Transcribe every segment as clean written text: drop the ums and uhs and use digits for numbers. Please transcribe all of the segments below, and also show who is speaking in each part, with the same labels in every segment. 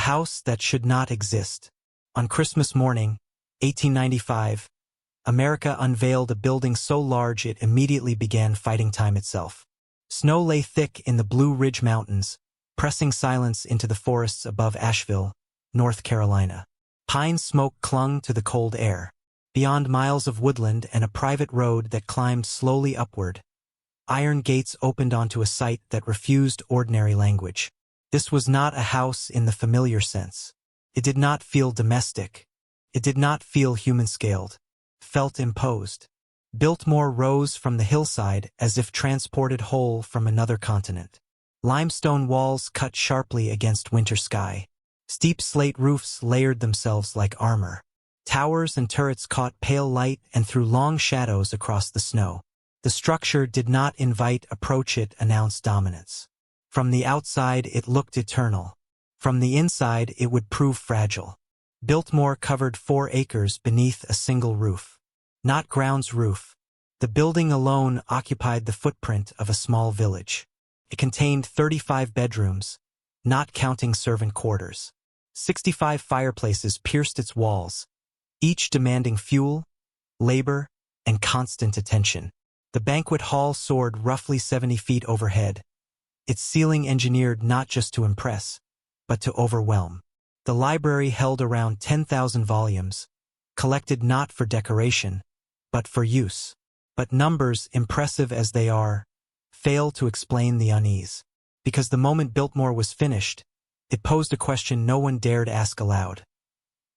Speaker 1: house that should not exist. On Christmas morning, 1895, America unveiled a building so large it immediately began fighting time itself. Snow lay thick in the Blue Ridge Mountains, pressing silence into the forests above Asheville, North Carolina. Pine smoke clung to the cold air. Beyond miles of woodland and a private road that climbed slowly upward, iron gates opened onto a site that refused ordinary language. This was not a house in the familiar sense. It did not feel domestic. It did not feel human-scaled. Felt imposed. Biltmore rose from the hillside as if transported whole from another continent. Limestone walls cut sharply against winter sky. Steep slate roofs layered themselves like armor. Towers and turrets caught pale light and threw long shadows across the snow. The structure did not invite approach, it announced dominance. From the outside it looked eternal. From the inside it would prove fragile. Biltmore covered 4 acres beneath a single roof. Not ground's roof. The building alone occupied the footprint of a small village. It contained 35 bedrooms, not counting servant quarters. 65 fireplaces pierced its walls, each demanding fuel, labor, and constant attention. The banquet hall soared roughly 70 feet overhead, its ceiling engineered not just to impress, but to overwhelm. The library held around 10,000 volumes, collected not for decoration, but for use. But numbers, impressive as they are, fail to explain the unease. Because the moment Biltmore was finished, it posed a question no one dared ask aloud.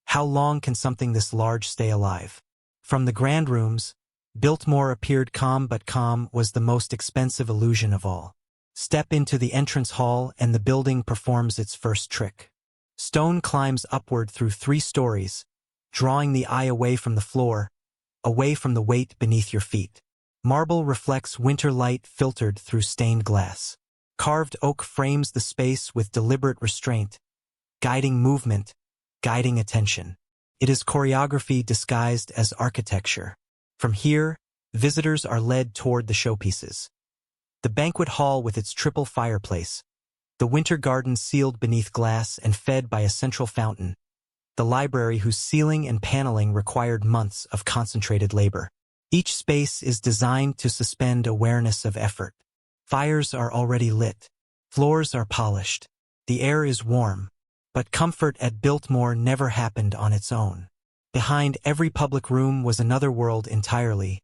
Speaker 1: How long can something this large stay alive? From the grand rooms, Biltmore appeared calm, but calm was the most expensive illusion of all. Step into the entrance hall and the building performs its first trick. Stone climbs upward through 3 stories, drawing the eye away from the floor, away from the weight beneath your feet. Marble reflects winter light filtered through stained glass. Carved oak frames the space with deliberate restraint, guiding movement, guiding attention. It is choreography disguised as architecture. From here, visitors are led toward the showpieces. The banquet hall with its triple fireplace, the winter garden sealed beneath glass and fed by a central fountain, the library whose ceiling and paneling required months of concentrated labor. Each space is designed to suspend awareness of effort. Fires are already lit. Floors are polished. The air is warm. But comfort at Biltmore never happened on its own. Behind every public room was another world entirely,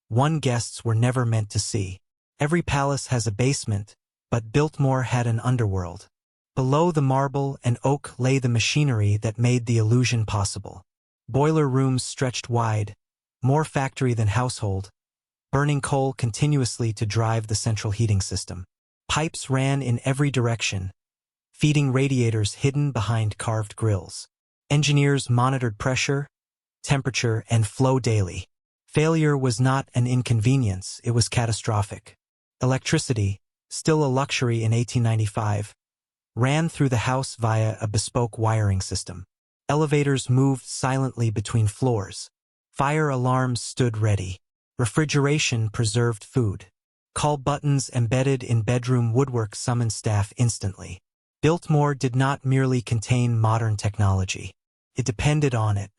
Speaker 1: one guests were never meant to see. Every palace has a basement, but Biltmore had an underworld. Below the marble and oak lay the machinery that made the illusion possible. Boiler rooms stretched wide, more factory than household, burning coal continuously to drive the central heating system. Pipes ran in every direction, feeding radiators hidden behind carved grills. Engineers monitored pressure, temperature, and flow daily. Failure was not an inconvenience, it was catastrophic. Electricity, still a luxury in 1895, ran through the house via a bespoke wiring system. Elevators moved silently between floors. Fire alarms stood ready. Refrigeration preserved food. Call buttons embedded in bedroom woodwork summoned staff instantly. Biltmore did not merely contain modern technology. It depended on it.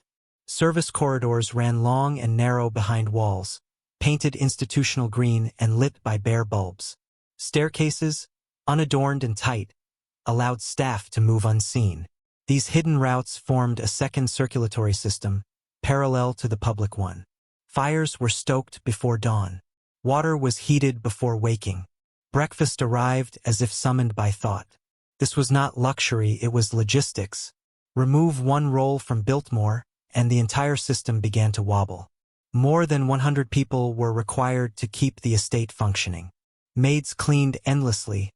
Speaker 1: Service corridors ran long and narrow behind walls, painted institutional green and lit by bare bulbs. Staircases, unadorned and tight, allowed staff to move unseen. These hidden routes formed a second circulatory system, parallel to the public one. Fires were stoked before dawn. Water was heated before waking. Breakfast arrived as if summoned by thought. This was not luxury, it was logistics. Remove one roll from Biltmore, and the entire system began to wobble. More than 100 people were required to keep the estate functioning. Maids cleaned endlessly,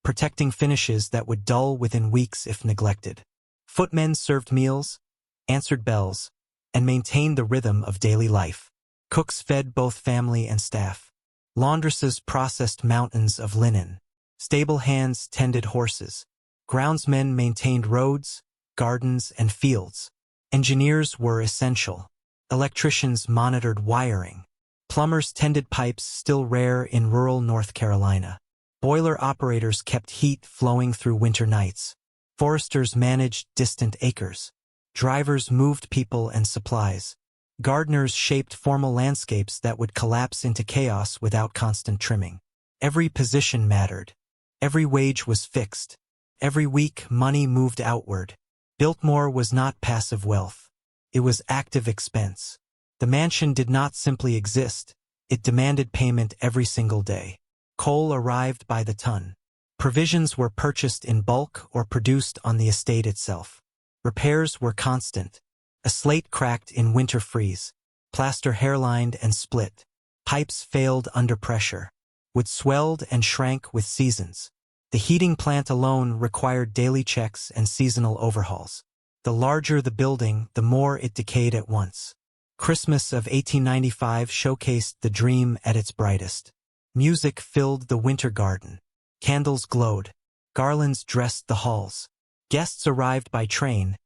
Speaker 1: protecting finishes that would dull within weeks if neglected. Footmen served meals, answered bells, and maintained the rhythm of daily life. Cooks fed both family and staff. Laundresses processed mountains of linen. Stable hands tended horses. Groundsmen maintained roads, gardens, and fields. Engineers were essential. Electricians monitored wiring. Plumbers tended pipes, still rare in rural North Carolina. Boiler operators kept heat flowing through winter nights. Foresters managed distant acres. Drivers moved people and supplies. Gardeners shaped formal landscapes that would collapse into chaos without constant trimming. Every position mattered. Every wage was fixed. Every week, money moved outward. Biltmore was not passive wealth. It was active expense. The mansion did not simply exist. It demanded payment every single day. Coal arrived by the ton. Provisions were purchased in bulk or produced on the estate itself. Repairs were constant. A slate cracked in winter freeze. Plaster hairlined and split. Pipes failed under pressure. Wood swelled and shrank with seasons. The heating plant alone required daily checks and seasonal overhauls. The larger the building, the more it decayed at once. Christmas of 1895 showcased the dream at its brightest. Music filled the winter garden. Candles glowed. Garlands dressed the halls. Guests arrived by train,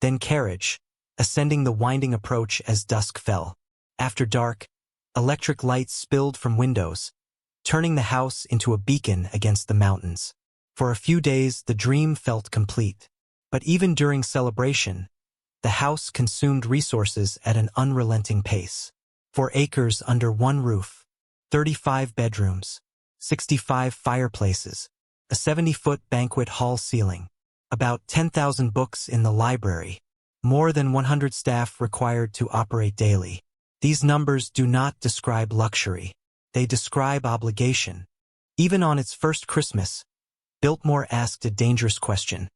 Speaker 1: then carriage, ascending the winding approach as dusk fell. After dark, electric lights spilled from windows, turning the house into a beacon against the mountains. For a few days, the dream felt complete. But even during celebration, the house consumed resources at an unrelenting pace. 4 acres under one roof, 35 bedrooms, 65 fireplaces, a 70-foot banquet hall ceiling, about 10,000 books in the library, more than 100 staff required to operate daily. These numbers do not describe luxury. They describe obligation. Even on its first Christmas, Biltmore asked a dangerous question.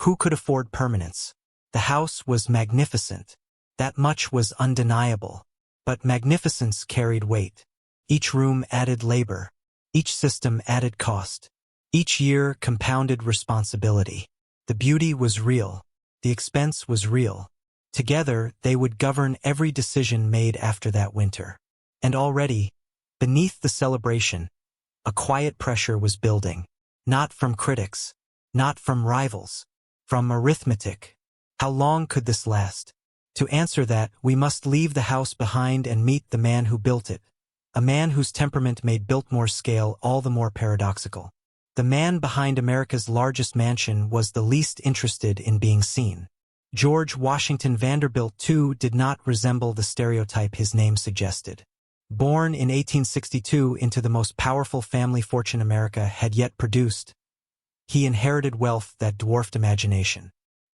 Speaker 1: Who could afford permanence? The house was magnificent. That much was undeniable. But magnificence carried weight. Each room added labor. Each system added cost. Each year compounded responsibility. The beauty was real. The expense was real. Together, they would govern every decision made after that winter. And already, beneath the celebration, a quiet pressure was building. Not from critics, not from rivals, from arithmetic. How long could this last? To answer that, we must leave the house behind and meet the man who built it. A man whose temperament made Biltmore's scale all the more paradoxical. The man behind America's largest mansion was the least interested in being seen. George Washington Vanderbilt, too, did not resemble the stereotype his name suggested. Born in 1862 into the most powerful family fortune America had yet produced, he inherited wealth that dwarfed imagination.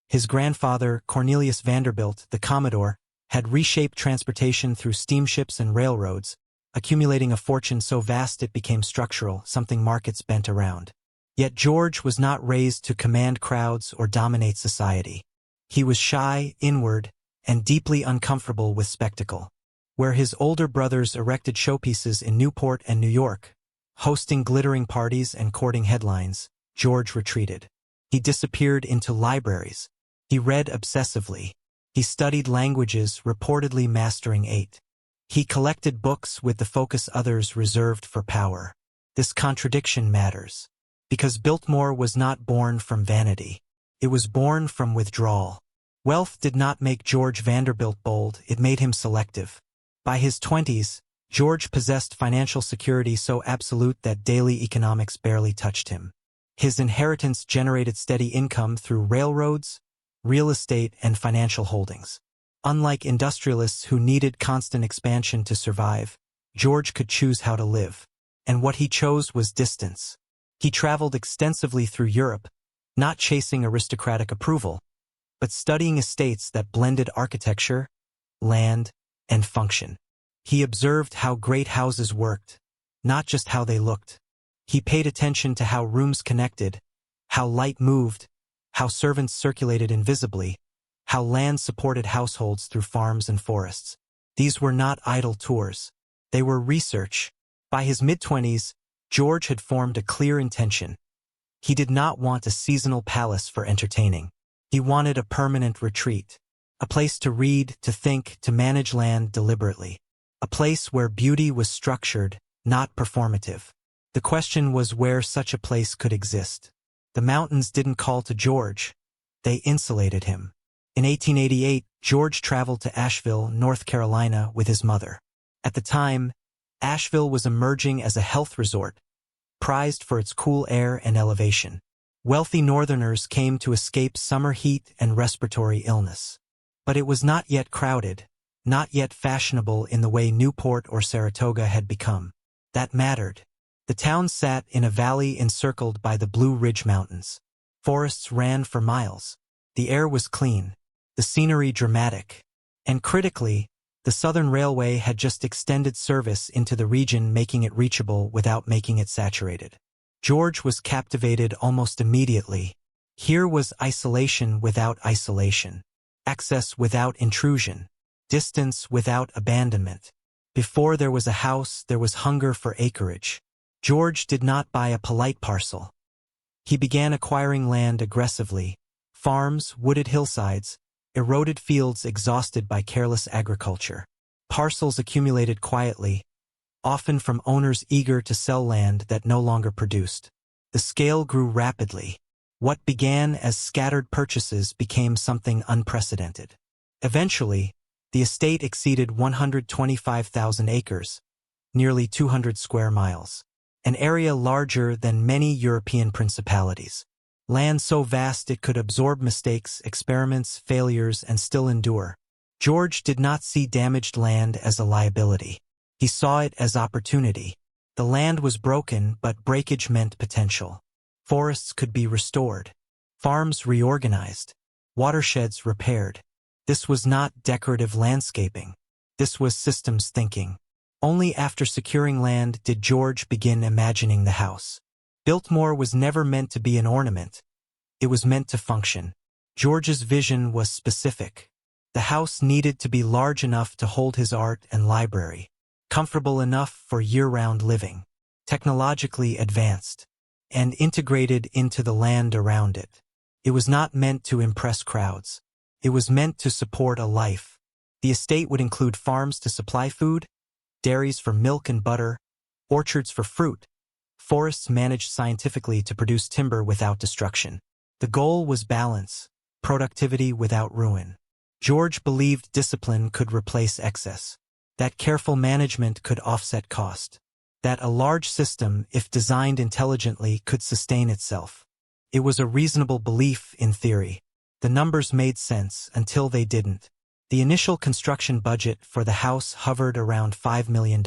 Speaker 1: His grandfather, Cornelius Vanderbilt, the Commodore, had reshaped transportation through steamships and railroads, accumulating a fortune so vast it became structural, something markets bent around. Yet George was not raised to command crowds or dominate society. He was shy, inward, and deeply uncomfortable with spectacle. Where his older brothers erected showpieces in Newport and New York, hosting glittering parties and courting headlines, George retreated. He disappeared into libraries. He read obsessively. He studied languages, reportedly mastering 8. He collected books with the focus others reserved for power. This contradiction matters. Because Biltmore was not born from vanity. It was born from withdrawal. Wealth did not make George Vanderbilt bold, it made him selective. By his 20s, George possessed financial security so absolute that daily economics barely touched him. His inheritance generated steady income through railroads, real estate, and financial holdings. Unlike industrialists who needed constant expansion to survive, George could choose how to live. And what he chose was distance. He traveled extensively through Europe, not chasing aristocratic approval, but studying estates that blended architecture, land, and function. He observed how great houses worked, not just how they looked. He paid attention to how rooms connected, how light moved, how servants circulated invisibly, how land supported households through farms and forests. These were not idle tours. They were research. By his mid-20s, George had formed a clear intention. He did not want a seasonal palace for entertaining. He wanted a permanent retreat. A place to read, to think, to manage land deliberately. A place where beauty was structured, not performative. The question was where such a place could exist. The mountains didn't call to George. They insulated him. In 1888, George traveled to Asheville, North Carolina, with his mother. At the time, Asheville was emerging as a health resort, prized for its cool air and elevation. Wealthy Northerners came to escape summer heat and respiratory illness. But it was not yet crowded, not yet fashionable in the way Newport or Saratoga had become. That mattered. The town sat in a valley encircled by the Blue Ridge Mountains. Forests ran for miles. The air was clean, the scenery dramatic. And critically, the Southern Railway had just extended service into the region, making it reachable without making it saturated. George was captivated almost immediately. Here was isolation without isolation, access without intrusion, distance without abandonment. Before there was a house, there was hunger for acreage. George did not buy a polite parcel. He began acquiring land aggressively, farms, wooded hillsides, eroded fields exhausted by careless agriculture. Parcels accumulated quietly, often from owners eager to sell land that no longer produced. The scale grew rapidly. What began as scattered purchases became something unprecedented. Eventually, the estate exceeded 125,000 acres, nearly 200 square miles, an area larger than many European principalities. Land so vast it could absorb mistakes, experiments, failures, and still endure. George did not see damaged land as a liability. He saw it as opportunity. The land was broken, but breakage meant potential. Forests could be restored, farms reorganized, watersheds repaired. This was not decorative landscaping. This was systems thinking. Only after securing land did George begin imagining the house. Biltmore was never meant to be an ornament. It was meant to function. George's vision was specific. The house needed to be large enough to hold his art and library, comfortable enough for year-round living, technologically advanced, and integrated into the land around it. It was not meant to impress crowds. It was meant to support a life. The estate would include farms to supply food, dairies for milk and butter, orchards for fruit, forests managed scientifically to produce timber without destruction. The goal was balance, productivity without ruin. George believed discipline could replace excess, that careful management could offset cost, that a large system, if designed intelligently, could sustain itself. It was a reasonable belief in theory. The numbers made sense until they didn't. The initial construction budget for the house hovered around $5 million.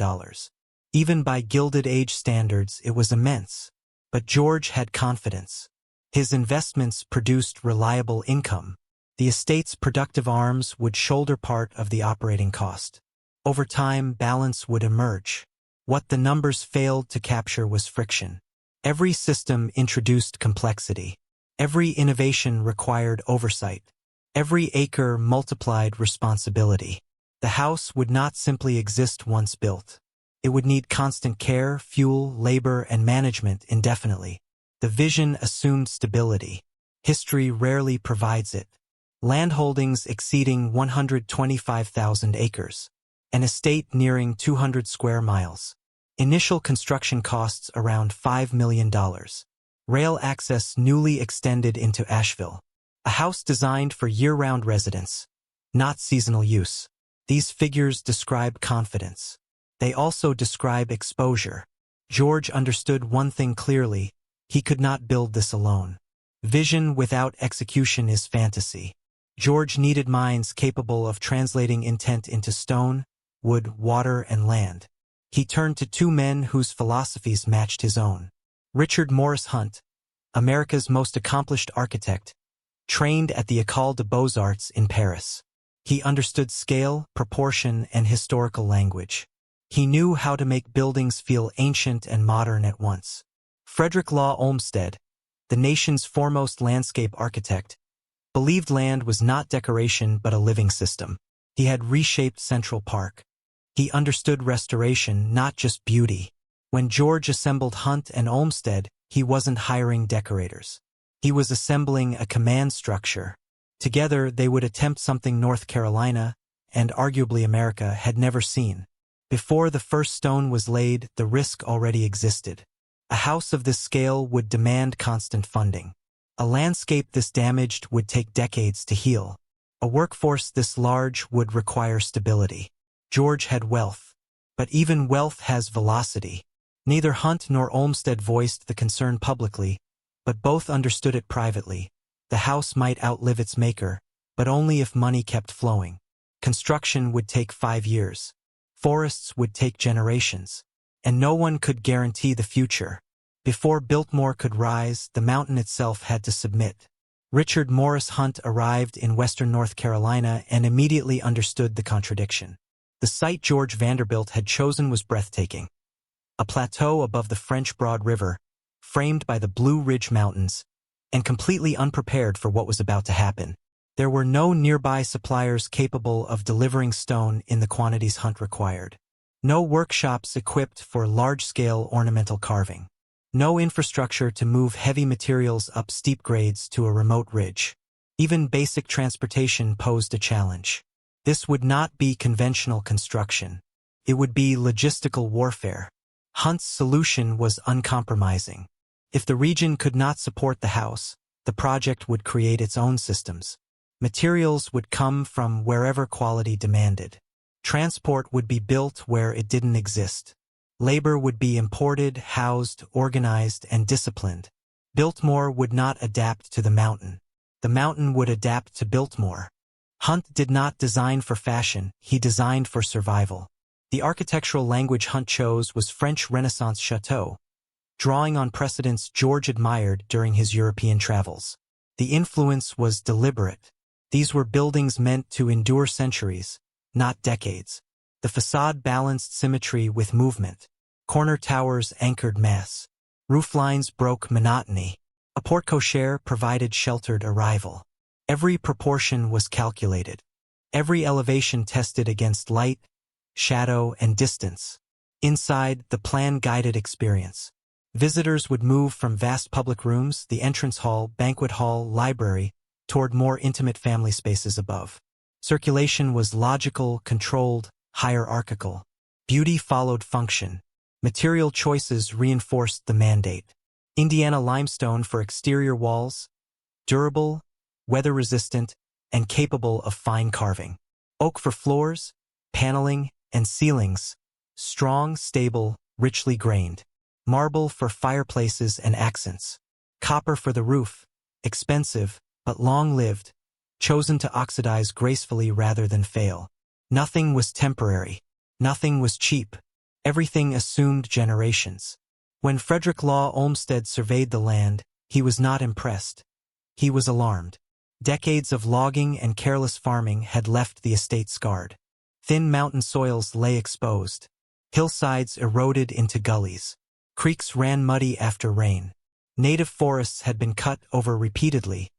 Speaker 1: Even by Gilded Age standards, it was immense. But George had confidence. His investments produced reliable income. The estate's productive arms would shoulder part of the operating cost. Over time, balance would emerge. What the numbers failed to capture was friction. Every system introduced complexity. Every innovation required oversight. Every acre multiplied responsibility. The house would not simply exist once built. It would need constant care, fuel, labor, and management indefinitely. The vision assumed stability. History rarely provides it. Landholdings exceeding 125,000 acres. An estate nearing 200 square miles. Initial construction costs around $5 million. Rail access newly extended into Asheville. A house designed for year-round residence, not seasonal use. These figures describe confidence. They also describe exposure. George understood one thing clearly: he could not build this alone. Vision without execution is fantasy. George needed minds capable of translating intent into stone, wood, water, and land. He turned to two men whose philosophies matched his own. Richard Morris Hunt, America's most accomplished architect, trained at the École des Beaux-Arts in Paris. He understood scale, proportion, and historical language. He knew how to make buildings feel ancient and modern at once. Frederick Law Olmsted, the nation's foremost landscape architect, believed land was not decoration but a living system. He had reshaped Central Park. He understood restoration, not just beauty. When George assembled Hunt and Olmsted, he wasn't hiring decorators. He was assembling a command structure. Together, they would attempt something North Carolina, and arguably America, had never seen. Before the first stone was laid, the risk already existed. A house of this scale would demand constant funding. A landscape this damaged would take decades to heal. A workforce this large would require stability. George had wealth. But even wealth has velocity. Neither Hunt nor Olmsted voiced the concern publicly, but both understood it privately. The house might outlive its maker, but only if money kept flowing. Construction would take 5 years. Forests would take generations. And no one could guarantee the future. Before Biltmore could rise, the mountain itself had to submit. Richard Morris Hunt arrived in western North Carolina and immediately understood the contradiction. The site George Vanderbilt had chosen was breathtaking. A plateau above the French Broad River, framed by the Blue Ridge Mountains, and completely unprepared for what was about to happen. There were no nearby suppliers capable of delivering stone in the quantities Hunt required. No workshops equipped for large-scale ornamental carving. No infrastructure to move heavy materials up steep grades to a remote ridge. Even basic transportation posed a challenge. This would not be conventional construction. It would be logistical warfare. Hunt's solution was uncompromising. If the region could not support the house, the project would create its own systems. Materials would come from wherever quality demanded. Transport would be built where it didn't exist. Labor would be imported, housed, organized, and disciplined. Biltmore would not adapt to the mountain. The mountain would adapt to Biltmore. Hunt did not design for fashion, he designed for survival. The architectural language Hunt chose was French Renaissance chateau, drawing on precedents George admired during his European travels. The influence was deliberate. These were buildings meant to endure centuries, not decades. The facade balanced symmetry with movement. Corner towers anchored mass. Rooflines broke monotony. A porte-cochere provided sheltered arrival. Every proportion was calculated. Every elevation tested against light, shadow, and distance. Inside, the plan guided experience. Visitors would move from vast public rooms, the entrance hall, banquet hall, library, toward more intimate family spaces above. Circulation was logical, controlled, hierarchical. Beauty followed function. Material choices reinforced the mandate. Indiana limestone for exterior walls, durable, weather-resistant, and capable of fine carving. Oak for floors, paneling, and ceilings, strong, stable, richly grained. Marble for fireplaces and accents. Copper for the roof, expensive, but long-lived, chosen to oxidize gracefully rather than fail. Nothing was temporary. Nothing was cheap. Everything assumed generations. When Frederick Law Olmsted surveyed the land, he was not impressed. He was alarmed. Decades of logging and careless farming had left the estate scarred. Thin mountain soils lay exposed. Hillsides eroded into gullies. Creeks ran muddy after rain. Native forests had been cut over repeatedly,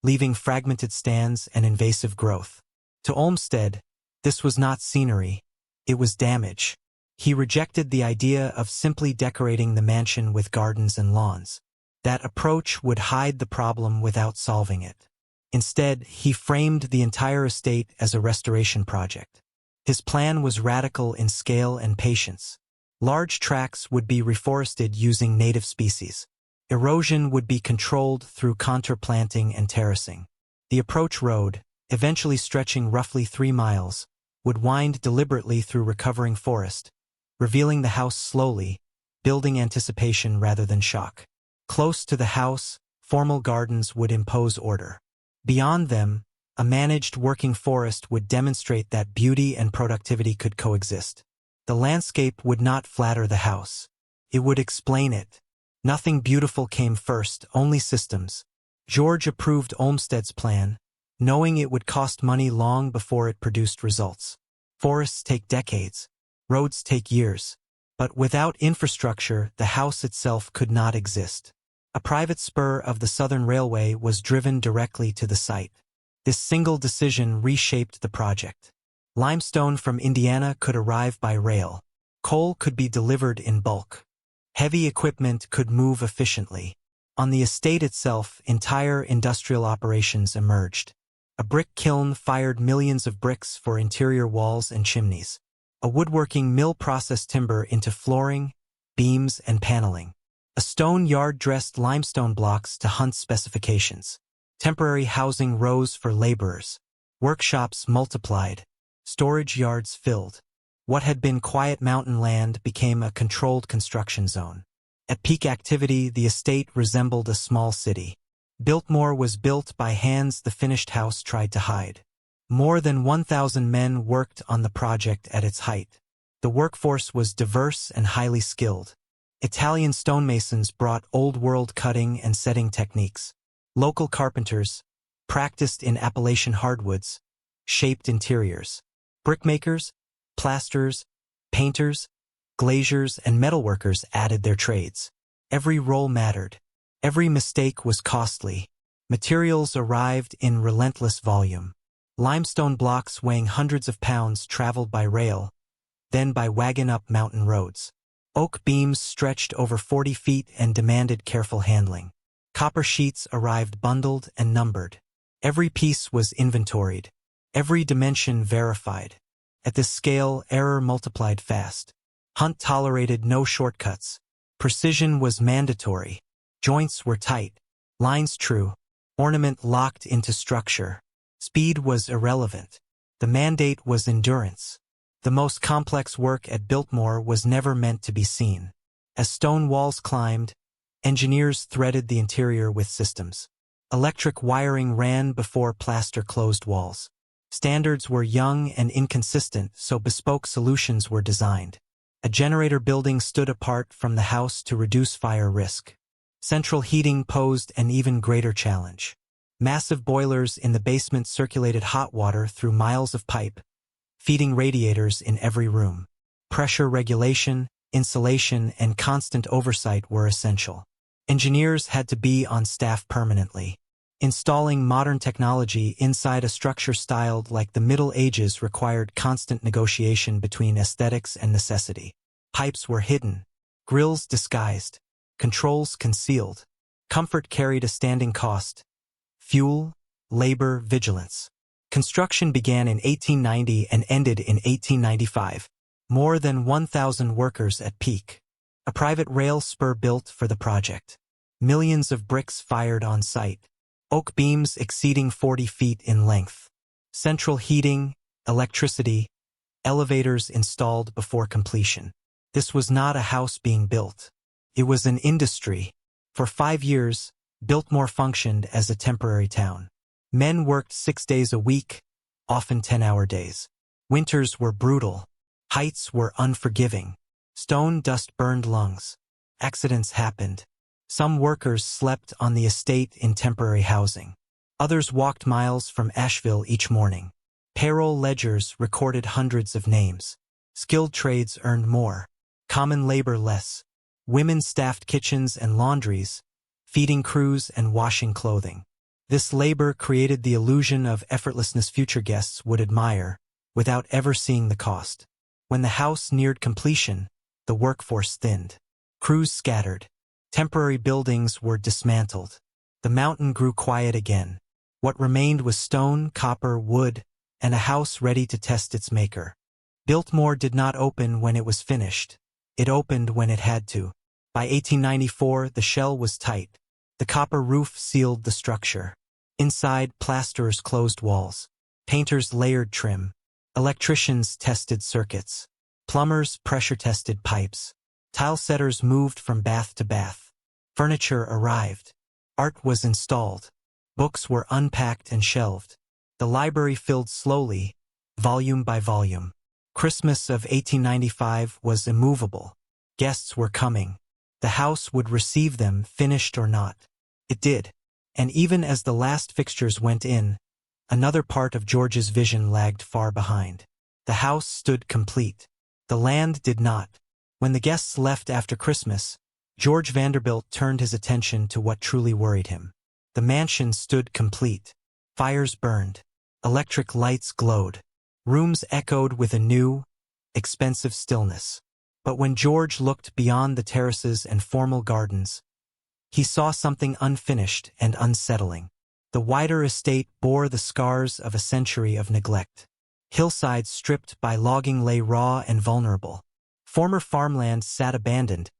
Speaker 1: leaving fragmented stands and invasive growth. To Olmsted, this was not scenery, it was damage. He rejected the idea of simply decorating the mansion with gardens and lawns. That approach would hide the problem without solving it. Instead, he framed the entire estate as a restoration project. His plan was radical in scale and patience. Large tracts would be reforested using native species. Erosion would be controlled through contour planting and terracing. The approach road, eventually stretching roughly 3 miles, would wind deliberately through recovering forest, revealing the house slowly, building anticipation rather than shock. Close to the house, formal gardens would impose order. Beyond them, a managed working forest would demonstrate that beauty and productivity could coexist. The landscape would not flatter the house. It would explain it. Nothing beautiful came first, only systems. George approved Olmsted's plan, knowing it would cost money long before it produced results. Forests take decades. Roads take years. But without infrastructure, the house itself could not exist. A private spur of the Southern Railway was driven directly to the site. This single decision reshaped the project. Limestone from Indiana could arrive by rail. Coal could be delivered in bulk. Heavy equipment could move efficiently. On the estate itself, entire industrial operations emerged. A brick kiln fired millions of bricks for interior walls and chimneys. A woodworking mill processed timber into flooring, beams, and paneling. A stone yard dressed limestone blocks to Hunt's specifications. Temporary housing rose for laborers. Workshops multiplied. Storage yards filled. What had been quiet mountain land became a controlled construction zone. At peak activity, the estate resembled a small city. Biltmore was built by hands the finished house tried to hide. More than 1,000 men worked on the project at its height. The workforce was diverse and highly skilled. Italian stonemasons brought old-world cutting and setting techniques. Local carpenters, practiced in Appalachian hardwoods, shaped interiors. Brickmakers, plasterers, painters, glaziers, and metalworkers added their trades. Every role mattered. Every mistake was costly. Materials arrived in relentless volume. Limestone blocks weighing hundreds of pounds traveled by rail, then by wagon up mountain roads. Oak beams stretched over 40 feet and demanded careful handling. Copper sheets arrived bundled and numbered. Every piece was inventoried. Every dimension verified. At this scale, error multiplied fast. Hunt tolerated no shortcuts. Precision was mandatory. Joints were tight. Lines true. Ornament locked into structure. Speed was irrelevant. The mandate was endurance. The most complex work at Biltmore was never meant to be seen. As stone walls climbed, engineers threaded the interior with systems. Electric wiring ran before plaster closed walls. Standards were young and inconsistent, so bespoke solutions were designed. A generator building stood apart from the house to reduce fire risk. Central heating posed an even greater challenge. Massive boilers in the basement circulated hot water through miles of pipe, feeding radiators in every room. Pressure regulation, insulation, and constant oversight were essential. Engineers had to be on staff permanently. Installing modern technology inside a structure styled like the Middle Ages required constant negotiation between aesthetics and necessity. Pipes were hidden, grills disguised, controls concealed. Comfort carried a standing cost. Fuel, labor, vigilance. Construction began in 1890 and ended in 1895. More than 1,000 workers at peak. A private rail spur built for the project. Millions of bricks fired on site. Oak beams exceeding 40 feet in length. Central heating, electricity, elevators installed before completion. This was not a house being built. It was an industry. For 5 years, Biltmore functioned as a temporary town. Men worked 6 days a week, often 10-hour days. Winters were brutal. Heights were unforgiving. Stone dust burned lungs. Accidents happened. Some workers slept on the estate in temporary housing. Others walked miles from Asheville each morning. Payroll ledgers recorded hundreds of names. Skilled trades earned more. Common labor less. Women staffed kitchens and laundries, feeding crews and washing clothing. This labor created the illusion of effortlessness future guests would admire, without ever seeing the cost. When the house neared completion, the workforce thinned. Crews scattered. Temporary buildings were dismantled. The mountain grew quiet again. What remained was stone, copper, wood, and a house ready to test its maker. Biltmore did not open when it was finished. It opened when it had to. By 1894, the shell was tight. The copper roof sealed the structure. Inside, plasterers closed walls. Painters layered trim. Electricians tested circuits. Plumbers pressure-tested pipes. Tile setters moved from bath to bath. Furniture arrived. Art was installed. Books were unpacked and shelved. The library filled slowly, volume by volume. Christmas of 1895 was immovable. Guests were coming. The house would receive them, finished or not. It did. And even as the last fixtures went in, another part of George's vision lagged far behind. The house stood complete. The land did not. When the guests left after Christmas, George Vanderbilt turned his attention to what truly worried him. The mansion stood complete. Fires burned. Electric lights glowed. Rooms echoed with a new, expensive stillness. But when George looked beyond the terraces and formal gardens, he saw something unfinished and unsettling. The wider estate bore the scars of a century of neglect. Hillsides stripped by logging lay raw and vulnerable. Former farmland sat abandoned,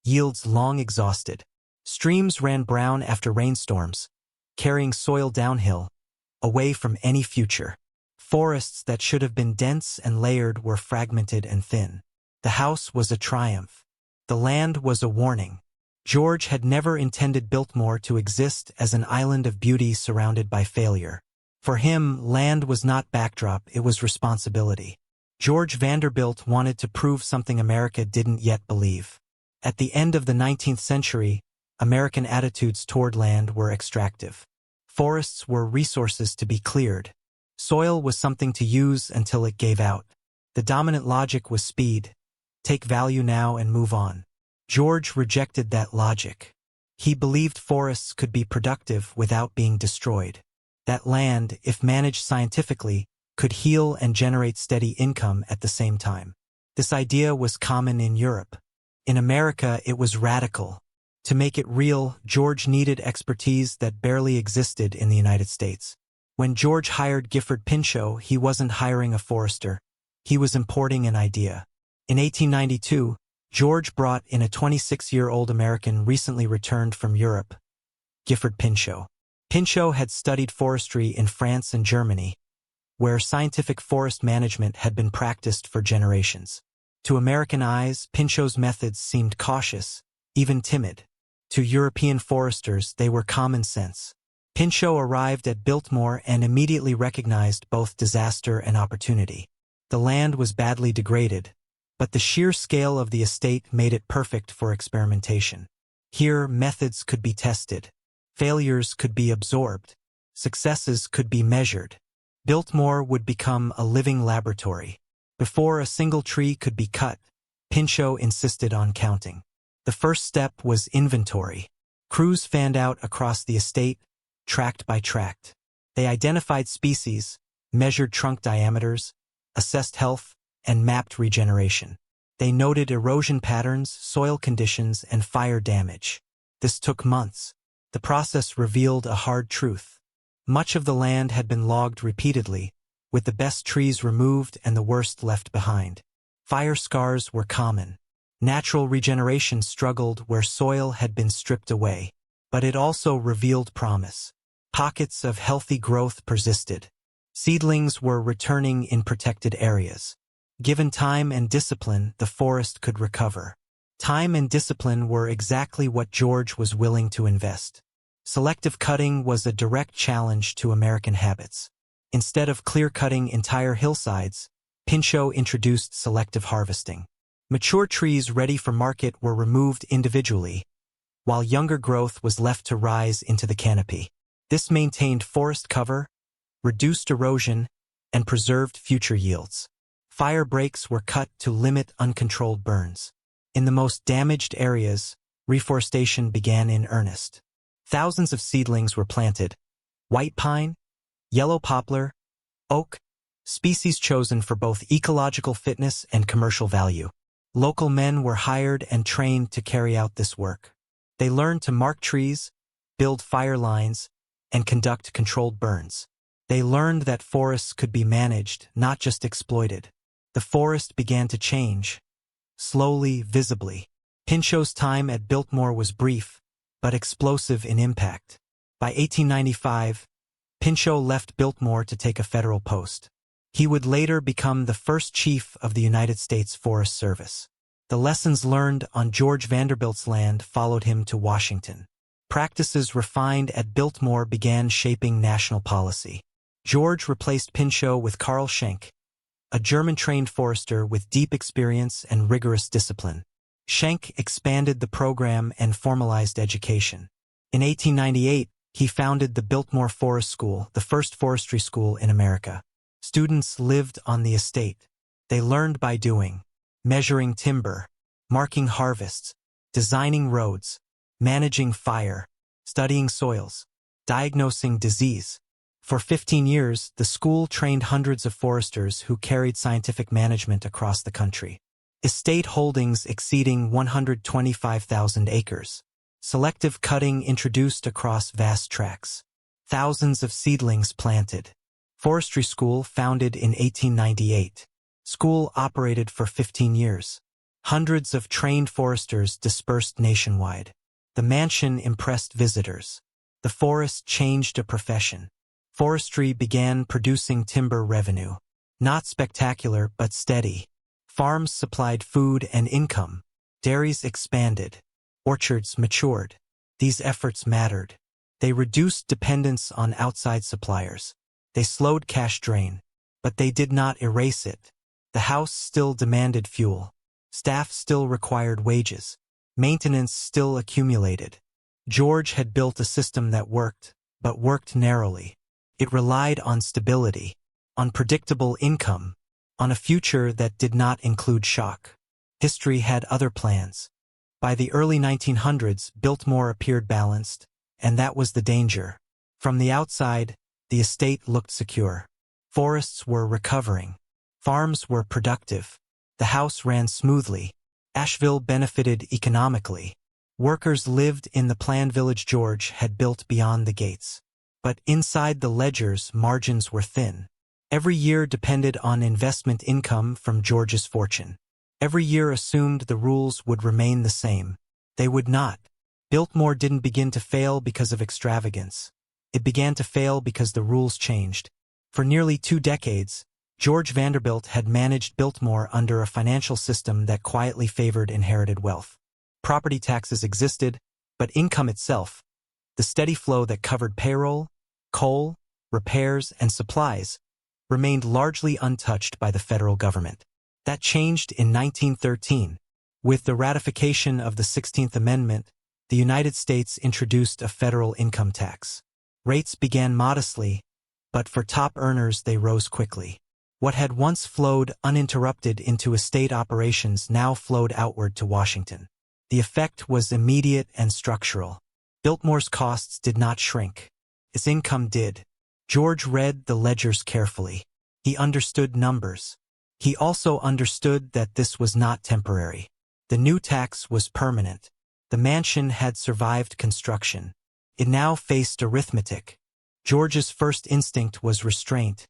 Speaker 1: yields long exhausted. Streams ran brown after rainstorms, carrying soil downhill, away from any future. Forests that should have been dense and layered were fragmented and thin. The house was a triumph. The land was a warning. George had never intended Biltmore to exist as an island of beauty surrounded by failure. For him, land was not backdrop, it was responsibility. George Vanderbilt wanted to prove something America didn't yet believe. At the end of the 19th century, American attitudes toward land were extractive. Forests were resources to be cleared. Soil was something to use until it gave out. The dominant logic was speed. Take value now and move on. George rejected that logic. He believed forests could be productive without being destroyed. That land, if managed scientifically, could heal and generate steady income at the same time. This idea was common in Europe. In America, it was radical. To make it real, George needed expertise that barely existed in the United States. When George hired Gifford Pinchot, he wasn't hiring a forester. He was importing an idea. In 1892, George brought in a 26-year-old American recently returned from Europe, Gifford Pinchot. Pinchot had studied forestry in France and Germany, where scientific forest management had been practiced for generations. To American eyes, Pinchot's methods seemed cautious, even timid. To European foresters, they were common sense. Pinchot arrived at Biltmore and immediately recognized both disaster and opportunity. The land was badly degraded, but the sheer scale of the estate made it perfect for experimentation. Here, methods could be tested. Failures could be absorbed. Successes could be measured. Biltmore would become a living laboratory. Before a single tree could be cut, Pinchot insisted on counting. The first step was inventory. Crews fanned out across the estate, tract by tract. They identified species, measured trunk diameters, assessed health, and mapped regeneration. They noted erosion patterns, soil conditions, and fire damage. This took months. The process revealed a hard truth. Much of the land had been logged repeatedly, with the best trees removed and the worst left behind. Fire scars were common. Natural regeneration struggled where soil had been stripped away. But it also revealed promise. Pockets of healthy growth persisted. Seedlings were returning in protected areas. Given time and discipline, the forest could recover. Time and discipline were exactly what George was willing to invest. Selective cutting was a direct challenge to American habits. Instead of clear-cutting entire hillsides, Pinchot introduced selective harvesting. Mature trees ready for market were removed individually, while younger growth was left to rise into the canopy. This maintained forest cover, reduced erosion, and preserved future yields. Fire breaks were cut to limit uncontrolled burns. In the most damaged areas, reforestation began in earnest. Thousands of seedlings were planted. White pine, yellow poplar, oak, species chosen for both ecological fitness and commercial value. Local men were hired and trained to carry out this work. They learned to mark trees, build fire lines, and conduct controlled burns. They learned that forests could be managed, not just exploited. The forest began to change, slowly, visibly. Pinchot's time at Biltmore was brief, but explosive in impact. By 1895, Pinchot left Biltmore to take a federal post. He would later become the first chief of the United States Forest Service. The lessons learned on George Vanderbilt's land followed him to Washington. Practices refined at Biltmore began shaping national policy. George replaced Pinchot with Carl Schenck, a German-trained forester with deep experience and rigorous discipline. Schenck expanded the program and formalized education. In 1898, he founded the Biltmore Forest School, the first forestry school in America. Students lived on the estate. They learned by doing, measuring timber, marking harvests, designing roads, managing fire, studying soils, diagnosing disease. For 15 years, the school trained hundreds of foresters who carried scientific management across the country. Estate holdings exceeding 125,000 acres. Selective cutting introduced across vast tracts. Thousands of seedlings planted. Forestry school founded in 1898. School operated for 15 years. Hundreds of trained foresters dispersed nationwide. The mansion impressed visitors. The forest changed a profession. Forestry began producing timber revenue. Not spectacular, but steady. Farms supplied food and income. Dairies expanded. Orchards matured. These efforts mattered. They reduced dependence on outside suppliers. They slowed cash drain. But they did not erase it. The house still demanded fuel. Staff still required wages. Maintenance still accumulated. George had built a system that worked, but worked narrowly. It relied on stability, on predictable income, on a future that did not include shock. History had other plans. By the early 1900s, Biltmore appeared balanced, and that was the danger. From the outside, the estate looked secure. Forests were recovering. Farms were productive. The house ran smoothly. Asheville benefited economically. Workers lived in the planned village George had built beyond the gates. But inside the ledgers, margins were thin. Every year depended on investment income from George's fortune. Every year assumed the rules would remain the same. They would not. Biltmore didn't begin to fail because of extravagance. It began to fail because the rules changed. For nearly 2 decades, George Vanderbilt had managed Biltmore under a financial system that quietly favored inherited wealth. Property taxes existed, but income itself, the steady flow that covered payroll, coal, repairs, and supplies, remained largely untouched by the federal government. That changed in 1913. With the ratification of the 16th Amendment, the United States introduced a federal income tax. Rates began modestly, but for top earners they rose quickly. What had once flowed uninterrupted into estate operations now flowed outward to Washington. The effect was immediate and structural. Biltmore's costs did not shrink. Its income did. George read the ledgers carefully. He understood numbers. He also understood that this was not temporary. The new tax was permanent. The mansion had survived construction. It now faced arithmetic. George's first instinct was restraint,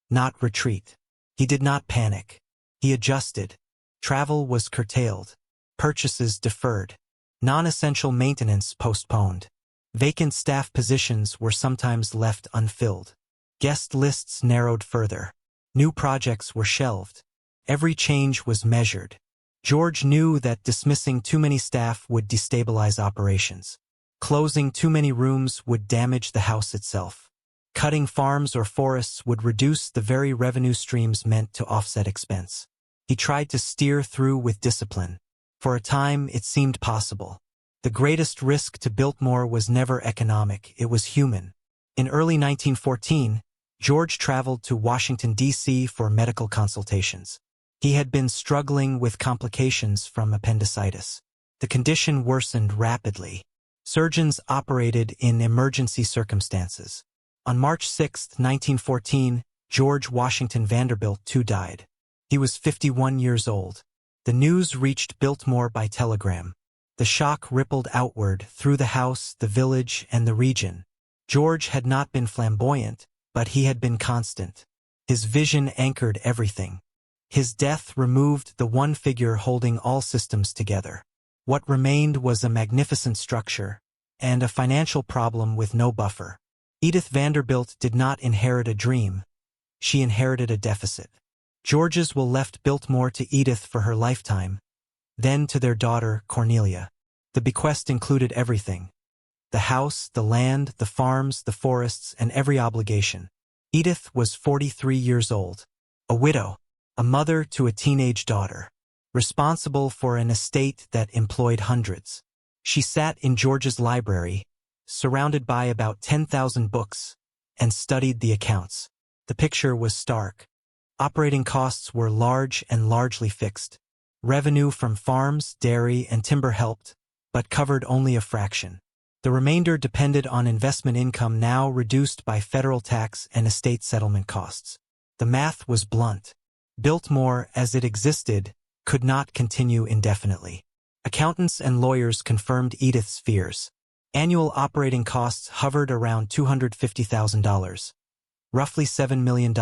Speaker 1: not retreat. He did not panic. He adjusted. Travel was curtailed. Purchases deferred. Non-essential maintenance postponed. Vacant staff positions were sometimes left unfilled. Guest lists narrowed further. New projects were shelved. Every change was measured. George knew that dismissing too many staff would destabilize operations. Closing too many rooms would damage the house itself. Cutting farms or forests would reduce the very revenue streams meant to offset expense. He tried to steer through with discipline. For a time, it seemed possible. The greatest risk to Biltmore was never economic, it was human. In early 1914, George traveled to Washington, D.C. for medical consultations. He had been struggling with complications from appendicitis. The condition worsened rapidly. Surgeons operated in emergency circumstances. On March 6, 1914, George Washington Vanderbilt too died. He was 51 years old. The news reached Biltmore by telegram. The shock rippled outward through the house, the village, and the region. George had not been flamboyant, but he had been constant. His vision anchored everything. His death removed the one figure holding all systems together. What remained was a magnificent structure, and a financial problem with no buffer. Edith Vanderbilt did not inherit a dream. She inherited a deficit. George's will left Biltmore to Edith for her lifetime, then to their daughter, Cornelia. The bequest included everything. The house, the land, the farms, the forests, and every obligation. Edith was 43 years old, a widow, a mother to a teenage daughter, responsible for an estate that employed hundreds. She sat in George's library, surrounded by about 10,000 books, and studied the accounts. The picture was stark. Operating costs were large and largely fixed. Revenue from farms, dairy, and timber helped, but covered only a fraction. The remainder depended on investment income now reduced by federal tax and estate settlement costs. The math was blunt. Biltmore, as it existed, could not continue indefinitely. Accountants and lawyers confirmed Edith's fears. Annual operating costs hovered around $250,000. Roughly $7 million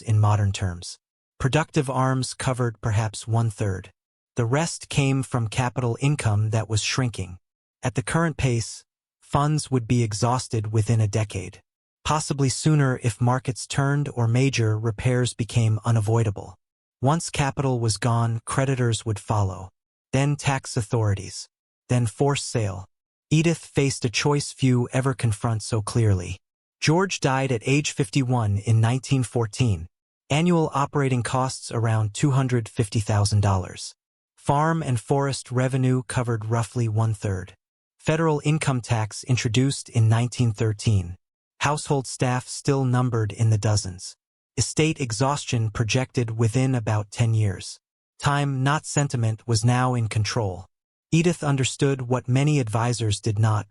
Speaker 1: in modern terms. Productive arms covered perhaps 1/3. The rest came from capital income that was shrinking. At the current pace, funds would be exhausted within a decade. Possibly sooner if markets turned or major repairs became unavoidable. Once capital was gone, creditors would follow. Then tax authorities. then forced sale. Edith faced a choice few ever confront so clearly. George died at age 51 in 1914. Annual operating costs around $250,000. Farm and forest revenue covered roughly one-third. Federal income tax introduced in 1913. Household staff still numbered in the dozens. Estate exhaustion projected within about 10 years. Time, not sentiment, was now in control. Edith understood what many advisors did not.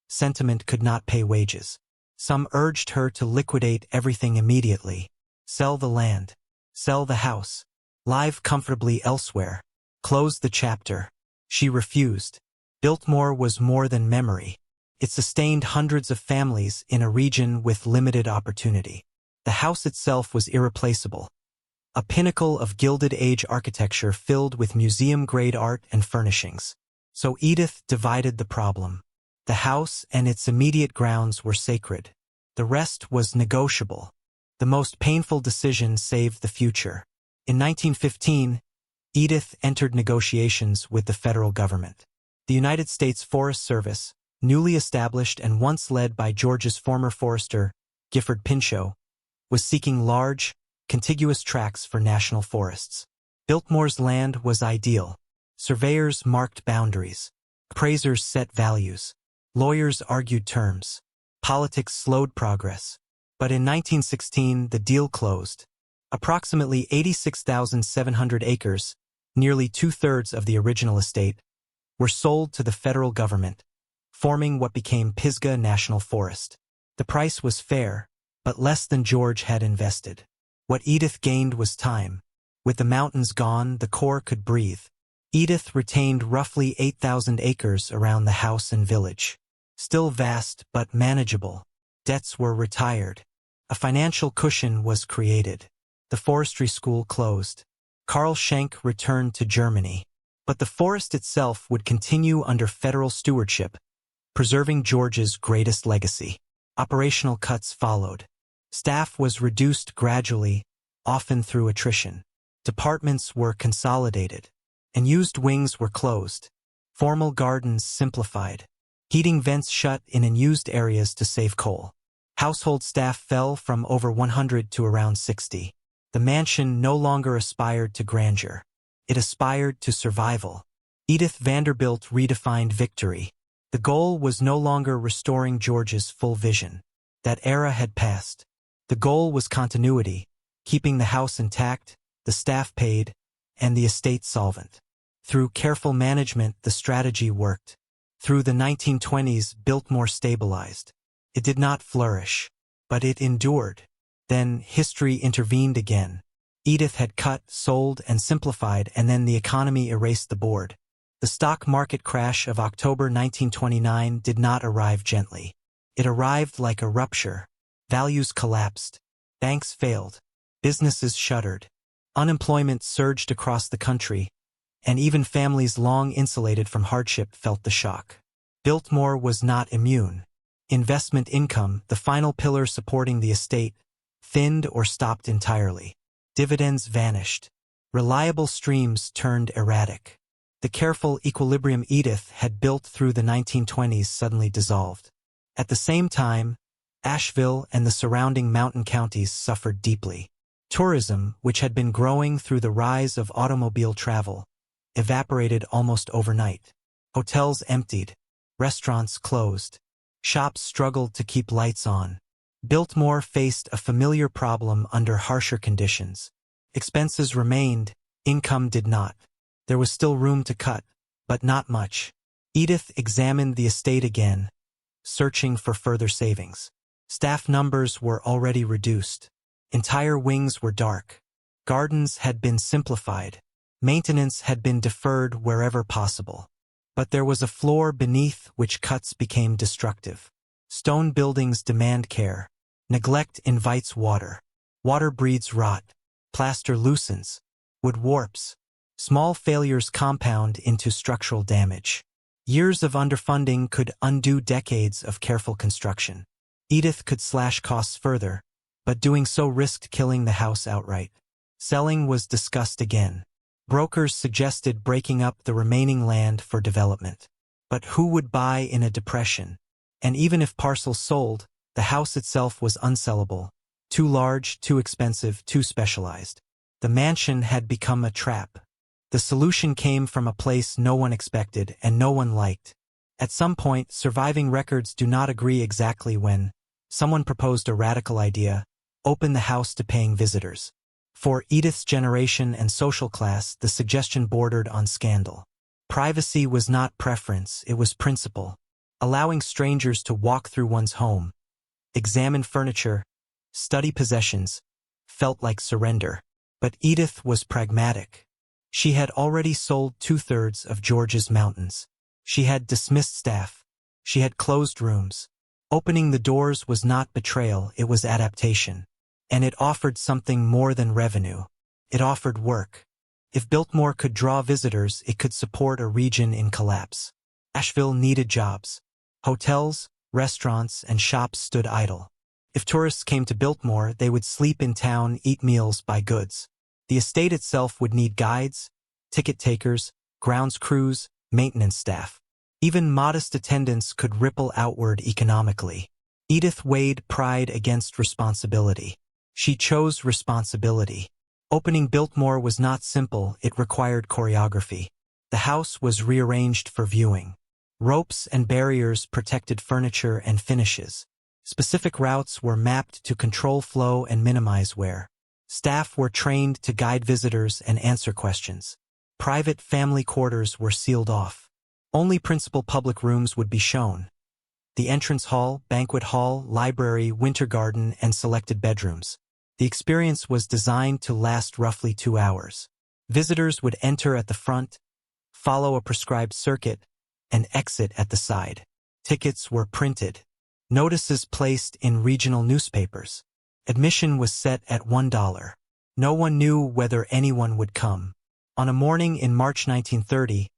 Speaker 1: Sentiment could not pay wages. Some urged her to liquidate everything immediately. Sell the land. Sell the house. Live comfortably elsewhere. Close the chapter. She refused. Biltmore was more than memory. It sustained hundreds of families in a region with limited opportunity. The house itself was irreplaceable. A pinnacle of Gilded Age architecture filled with museum-grade art and furnishings. So Edith divided the problem. The house and its immediate grounds were sacred. The rest was negotiable. The most painful decision saved the future. In 1915, Edith entered negotiations with the federal government. The United States Forest Service, newly established and once led by George's former forester, Gifford Pinchot, was seeking large, contiguous tracts for national forests. Biltmore's land was ideal. Surveyors marked boundaries. Appraisers set values. Lawyers argued terms. Politics slowed progress. But in 1916, the deal closed. Approximately 86,700 acres, nearly two-thirds of the original estate, were sold to the federal government, forming what became Pisgah National Forest. The price was fair, but less than George had invested. What Edith gained was time. With the mountains gone, the Corps could breathe. Edith retained roughly 8,000 acres around the house and village. Still vast, but manageable. Debts were retired. A financial cushion was created. The forestry school closed. Karl Schenk returned to Germany. But the forest itself would continue under federal stewardship, preserving George's greatest legacy. Operational cuts followed. Staff was reduced gradually, often through attrition. Departments were consolidated. And used wings were closed. Formal gardens simplified. Heating vents shut in unused areas to save coal. Household staff fell from over 100 to around 60. The mansion no longer aspired to grandeur. It aspired to survival. Edith Vanderbilt redefined victory. The goal was no longer restoring George's full vision. That era had passed. The goal was continuity, keeping the house intact, the staff paid, and the estate solvent. Through careful management, the strategy worked. Through the 1920s, Biltmore stabilized. It did not flourish, but it endured. Then history intervened again. Edith had cut, sold, and simplified, and then the economy erased the board. The stock market crash of October 1929 did not arrive gently. It arrived like a rupture. Values collapsed. Banks failed. Businesses shuttered. Unemployment surged across the country, and even families long insulated from hardship felt the shock. Biltmore was not immune. Investment income, the final pillar supporting the estate, thinned or stopped entirely. Dividends vanished. Reliable streams turned erratic. The careful equilibrium Edith had built through the 1920s suddenly dissolved. At the same time, Asheville and the surrounding mountain counties suffered deeply. Tourism, which had been growing through the rise of automobile travel, evaporated almost overnight. Hotels emptied. Restaurants closed. Shops struggled to keep lights on. Biltmore faced a familiar problem under harsher conditions. Expenses remained, income did not. There was still room to cut, but not much. Edith examined the estate again, searching for further savings. Staff numbers were already reduced. Entire wings were dark. Gardens had been simplified. Maintenance had been deferred wherever possible. But there was a floor beneath which cuts became destructive. Stone buildings demand care. Neglect invites water. Water breeds rot. Plaster loosens. Wood warps. Small failures compound into structural damage. Years of underfunding could undo decades of careful construction. Edith could slash costs further, but doing so risked killing the house outright. Selling was discussed again. Brokers suggested breaking up the remaining land for development. But who would buy in a depression? And even if parcels sold, the house itself was unsellable. Too large, too expensive, too specialized. The mansion had become a trap. The solution came from a place no one expected and no one liked. At some point, surviving records do not agree exactly when. Someone proposed a radical idea: open the house to paying visitors. For Edith's generation and social class, the suggestion bordered on scandal. Privacy was not preference, it was principle. Allowing strangers to walk through one's home, examine furniture, study possessions, felt like surrender. But Edith was pragmatic. She had already sold 2/3 of Georgia's mountains. She had dismissed staff. She had closed rooms. Opening the doors was not betrayal, it was adaptation. And it offered something more than revenue. It offered work. If Biltmore could draw visitors, it could support a region in collapse. Asheville needed jobs. Hotels, restaurants, and shops stood idle. If tourists came to Biltmore, they would sleep in town, eat meals, buy goods. The estate itself would need guides, ticket takers, grounds crews, maintenance staff. Even modest attendance could ripple outward economically. Edith weighed pride against responsibility. She chose responsibility. Opening Biltmore was not simple, it required choreography. The house was rearranged for viewing. Ropes and barriers protected furniture and finishes. Specific routes were mapped to control flow and minimize wear. Staff were trained to guide visitors and answer questions. Private family quarters were sealed off. Only principal public rooms would be shown. The entrance hall, banquet hall, library, winter garden, and selected bedrooms. The experience was designed to last roughly 2 hours. Visitors would enter at the front, follow a prescribed circuit, and exit at the side. Tickets were printed. Notices placed in regional newspapers. Admission was set at $1. No one knew whether anyone would come. On a morning in March 1930,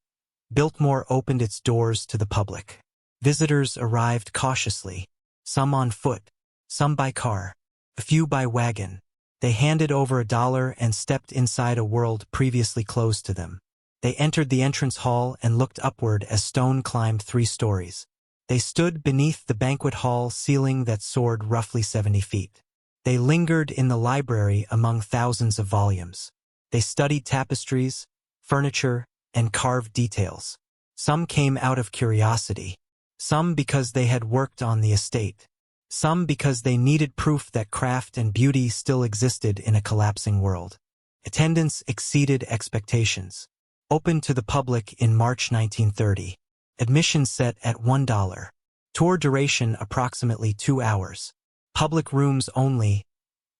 Speaker 1: Biltmore opened its doors to the public. Visitors arrived cautiously, some on foot, some by car, a few by wagon. They handed over $1 and stepped inside a world previously closed to them. They entered the entrance hall and looked upward as stone climbed 3 stories. They stood beneath the banquet hall ceiling that soared roughly 70 feet. They lingered in the library among thousands of volumes. They studied tapestries, furniture, and carved details. Some came out of curiosity. Some because they had worked on the estate. Some because they needed proof that craft and beauty still existed in a collapsing world. Attendance exceeded expectations. Opened to the public in March 1930. Admission set at $1. Tour duration approximately 2 hours. Public rooms only.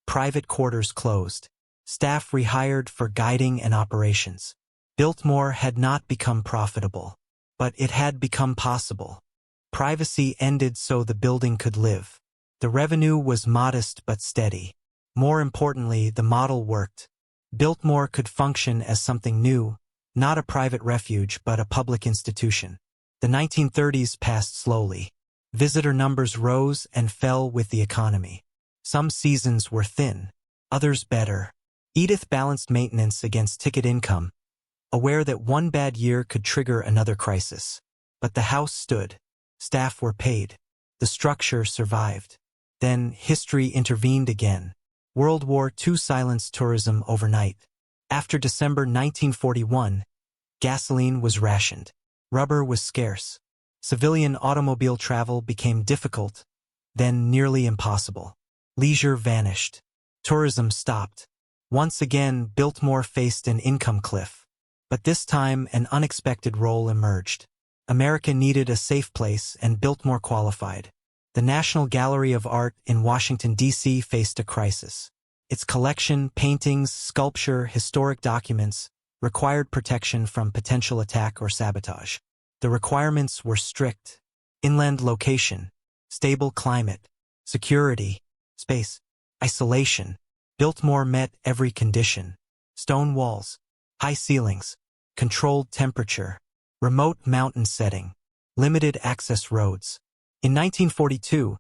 Speaker 1: Private quarters closed. Staff rehired for guiding and operations. Biltmore had not become profitable, but it had become possible. Privacy ended so the building could live. The revenue was modest but steady. More importantly, the model worked. Biltmore could function as something new, not a private refuge but a public institution. The 1930s passed slowly. Visitor numbers rose and fell with the economy. Some seasons were thin, others better. Edith balanced maintenance against ticket income, aware that one bad year could trigger another crisis. But the house stood. Staff were paid. The structure survived. Then history intervened again. World War II silenced tourism overnight. After December 1941, gasoline was rationed. Rubber was scarce. Civilian automobile travel became difficult, then nearly impossible. Leisure vanished. Tourism stopped. Once again, Biltmore faced an income cliff. But this time, an unexpected role emerged. America needed a safe place, and Biltmore qualified. The National Gallery of Art in Washington, D.C. faced a crisis. Its collection, paintings, sculpture, historic documents, required protection from potential attack or sabotage. The requirements were strict: inland location, stable climate, security, space, isolation. Biltmore met every condition: stone walls, high ceilings, controlled temperature, remote mountain setting, limited access roads. In 1942,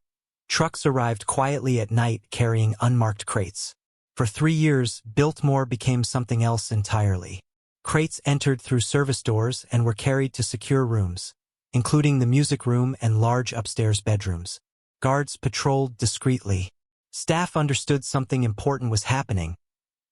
Speaker 1: trucks arrived quietly at night carrying unmarked crates. For 3 years, Biltmore became something else entirely. Crates entered through service doors and were carried to secure rooms. including the music room and large upstairs bedrooms. Guards patrolled discreetly. Staff understood something important was happening,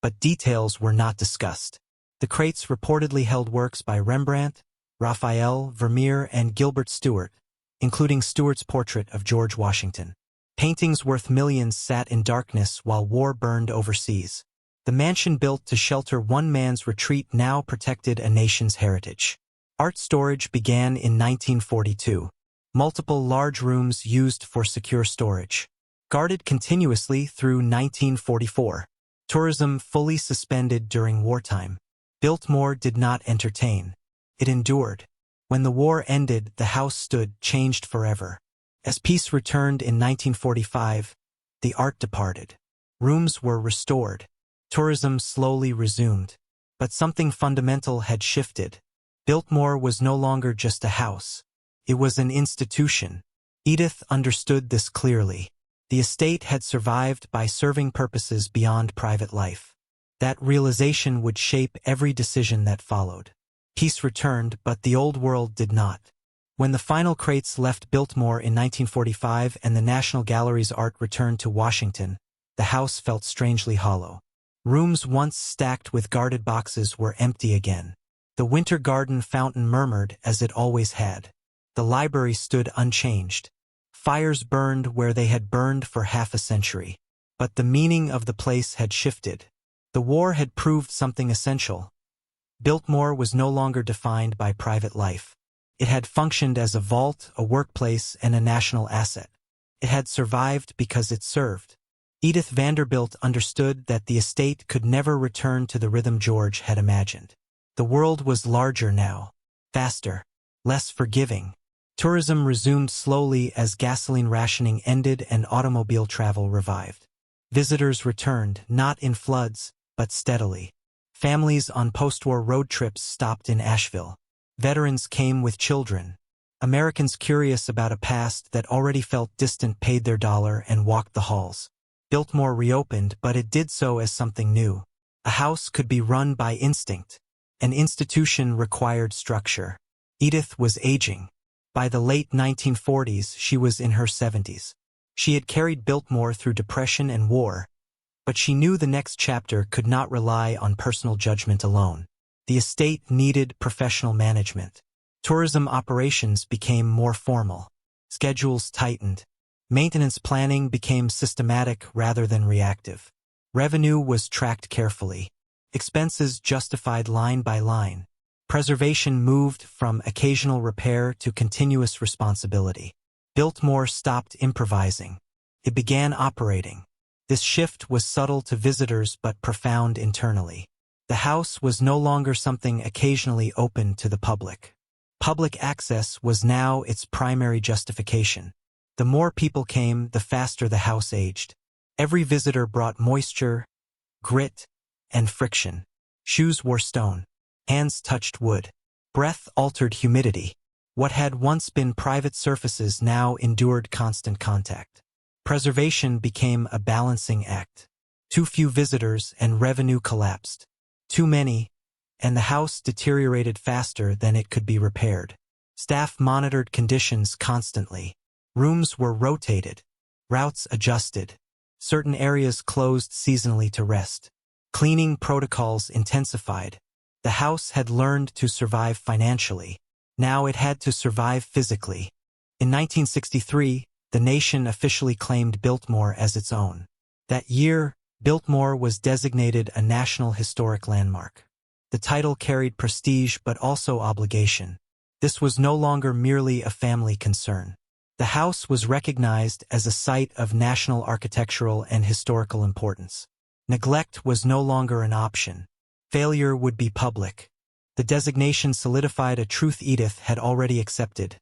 Speaker 1: but details were not discussed. The crates reportedly held works by Rembrandt, Raphael, Vermeer, and Gilbert Stuart, including Stuart's portrait of George Washington. Paintings worth millions sat in darkness while war burned overseas. The mansion built to shelter one man's retreat now protected a nation's heritage. Art storage began in 1942. Multiple large rooms used for secure storage. Guarded continuously through 1944. Tourism fully suspended during wartime. Biltmore did not entertain. It endured. When the war ended, the house stood changed forever. As peace returned in 1945, the art departed. Rooms were restored. Tourism slowly resumed. But something fundamental had shifted. Biltmore was no longer just a house. It was an institution. Edith understood this clearly. The estate had survived by serving purposes beyond private life. That realization would shape every decision that followed. Peace returned, but the old world did not. When the final crates left Biltmore in 1945 and the National Gallery's art returned to Washington, the house felt strangely hollow. Rooms once stacked with guarded boxes were empty again. The Winter Garden fountain murmured as it always had. The library stood unchanged. Fires burned where they had burned for half a century. But the meaning of the place had shifted. The war had proved something essential. Biltmore was no longer defined by private life. It had functioned as a vault, a workplace, and a national asset. It had survived because it served. Edith Vanderbilt understood that the estate could never return to the rhythm George had imagined. The world was larger now, faster, less forgiving. Tourism resumed slowly as gasoline rationing ended and automobile travel revived. Visitors returned, not in floods, but steadily. Families on post-war road trips stopped in Asheville. Veterans came with children. Americans curious about a past that already felt distant paid their dollar and walked the halls. Biltmore reopened, but it did so as something new. A house could be run by instinct. An institution required structure. Edith was aging. By the late 1940s, she was in her 70s. She had carried Biltmore through depression and war, but she knew the next chapter could not rely on personal judgment alone. The estate needed professional management. Tourism operations became more formal. Schedules tightened. Maintenance planning became systematic rather than reactive. Revenue was tracked carefully. Expenses justified line by line. Preservation moved from occasional repair to continuous responsibility. Biltmore stopped improvising. It began operating. This shift was subtle to visitors but profound internally. The house was no longer something occasionally open to the public. Public access was now its primary justification. The more people came, the faster the house aged. Every visitor brought moisture, grit, and friction. Shoes wore stone. Hands touched wood. Breath altered humidity. What had once been private surfaces now endured constant contact. Preservation became a balancing act. Too few visitors and revenue collapsed. Too many, and the house deteriorated faster than it could be repaired. Staff monitored conditions constantly. Rooms were rotated. Routes adjusted. Certain areas closed seasonally to rest. Cleaning protocols intensified. The house had learned to survive financially. Now it had to survive physically. In 1963, the nation officially claimed Biltmore as its own. That year, Biltmore was designated a National Historic Landmark. The title carried prestige but also obligation. This was no longer merely a family concern. The house was recognized as a site of national architectural and historical importance. Neglect was no longer an option. Failure would be public. The designation solidified a truth Edith had already accepted.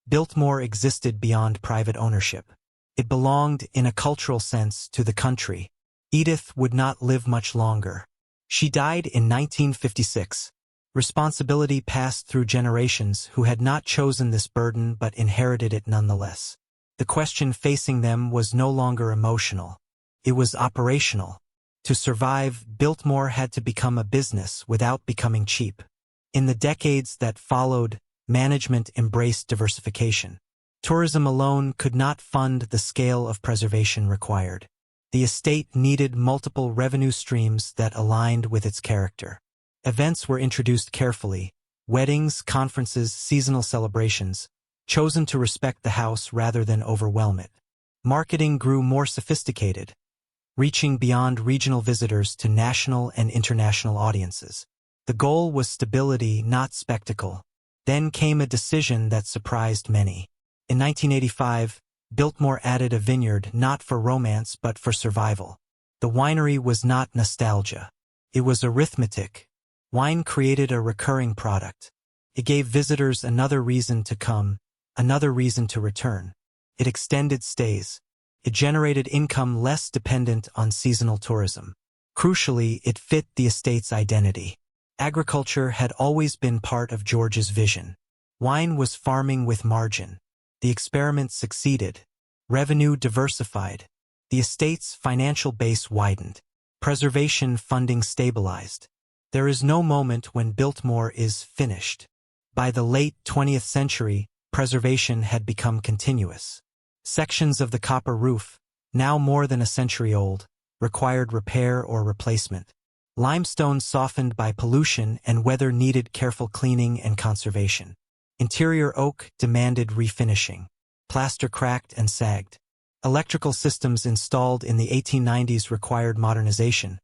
Speaker 1: Biltmore existed beyond private ownership. It belonged, in a cultural sense, to the country. Edith would not live much longer. She died in 1956. Responsibility passed through generations who had not chosen this burden but inherited it nonetheless. The question facing them was no longer emotional. It was operational. To survive, Biltmore had to become a business without becoming cheap. In the decades that followed, management embraced diversification. Tourism alone could not fund the scale of preservation required. The estate needed multiple revenue streams that aligned with its character. Events were introduced carefully: weddings, conferences, seasonal celebrations, chosen to respect the house rather than overwhelm it. Marketing grew more sophisticated, reaching beyond regional visitors to national and international audiences. The goal was stability, not spectacle. Then came a decision that surprised many. In 1985, Biltmore added a vineyard not for romance but for survival. The winery was not nostalgia. It was arithmetic. Wine created a recurring product. It gave visitors another reason to come, another reason to return. It extended stays. It generated income less dependent on seasonal tourism. Crucially, it fit the estate's identity. Agriculture had always been part of George's vision. Wine was farming with margin. The experiment succeeded. Revenue diversified. The estate's financial base widened. Preservation funding stabilized. There is no moment when Biltmore is finished. By the late 20th century, preservation had become continuous. Sections of the copper roof, now more than a century old, required repair or replacement. Limestone softened by pollution and weather needed careful cleaning and conservation. Interior oak demanded refinishing. Plaster cracked and sagged. Electrical systems installed in the 1890s required modernization,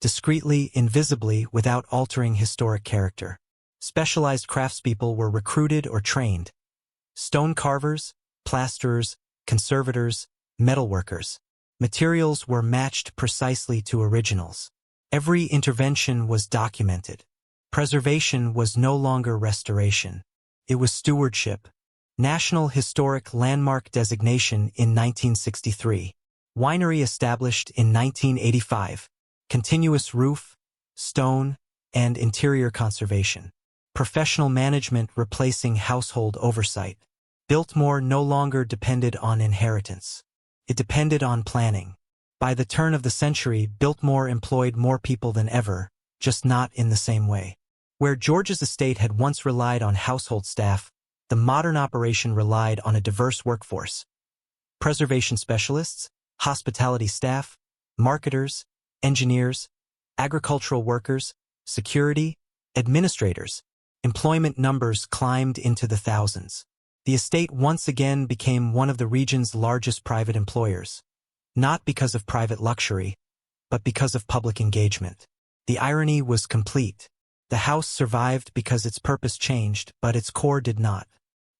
Speaker 1: discreetly, invisibly, without altering historic character. Specialized craftspeople were recruited or trained. Stone carvers, plasterers, conservators, metalworkers. Materials were matched precisely to originals. Every intervention was documented. Preservation was no longer restoration. It was stewardship. National Historic Landmark designation in 1963. Winery established in 1985. Continuous roof, stone, and interior conservation. Professional management replacing household oversight. Biltmore no longer depended on inheritance. It depended on planning. By the turn of the century, Biltmore employed more people than ever, just not in the same way. Where George's estate had once relied on household staff, the modern operation relied on a diverse workforce. Preservation specialists, hospitality staff, marketers, engineers, agricultural workers, security, administrators. Employment numbers climbed into the thousands. The estate once again became one of the region's largest private employers. Not because of private luxury, but because of public engagement. The irony was complete. The house survived because its purpose changed, but its core did not.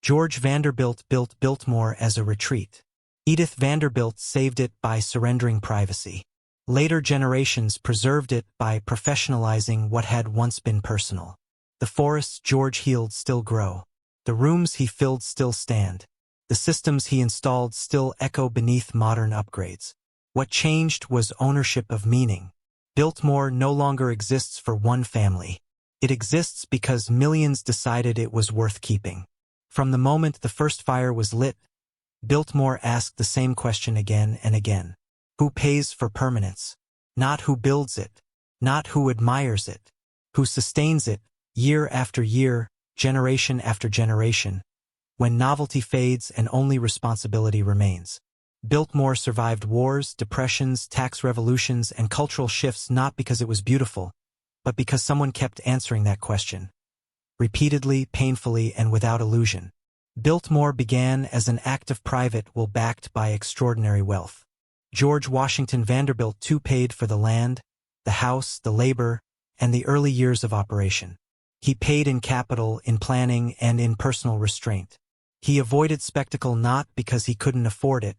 Speaker 1: George Vanderbilt built Biltmore as a retreat. Edith Vanderbilt saved it by surrendering privacy. Later generations preserved it by professionalizing what had once been personal. The forests George healed still grow. The rooms he filled still stand. The systems he installed still echo beneath modern upgrades. What changed was ownership of meaning. Biltmore no longer exists for one family. It exists because millions decided it was worth keeping. From the moment the first fire was lit, Biltmore asked the same question again and again. Who pays for permanence? Not who builds it. Not who admires it. Who sustains it, year after year, generation after generation, when novelty fades and only responsibility remains. Biltmore survived wars, depressions, tax revolutions, and cultural shifts not because it was beautiful, but because someone kept answering that question. Repeatedly, painfully, and without illusion. Biltmore began as an active private will backed by extraordinary wealth. George Washington Vanderbilt too paid for the land, the house, the labor, and the early years of operation. He paid in capital, in planning, and in personal restraint. He avoided spectacle not because he couldn't afford it,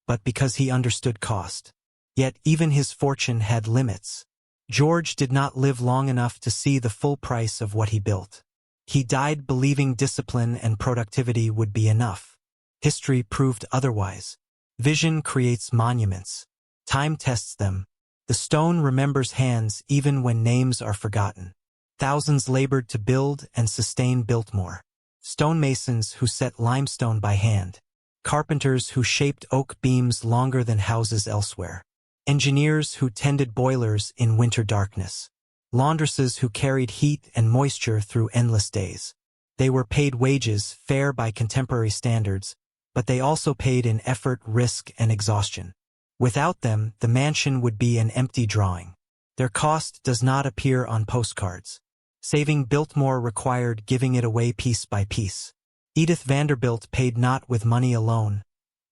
Speaker 1: but because he understood cost. Yet even his fortune had limits. George did not live long enough to see the full price of what he built. He died believing discipline and productivity would be enough. History proved otherwise. Vision creates monuments. Time tests them. The stone remembers hands even when names are forgotten. Thousands labored to build and sustain Biltmore. Stonemasons who set limestone by hand. Carpenters who shaped oak beams longer than houses elsewhere. Engineers who tended boilers in winter darkness. Laundresses who carried heat and moisture through endless days. They were paid wages, fair by contemporary standards, but they also paid in effort, risk, and exhaustion. Without them, the mansion would be an empty drawing. Their cost does not appear on postcards. Saving Biltmore required giving it away piece by piece. Edith Vanderbilt paid not with money alone,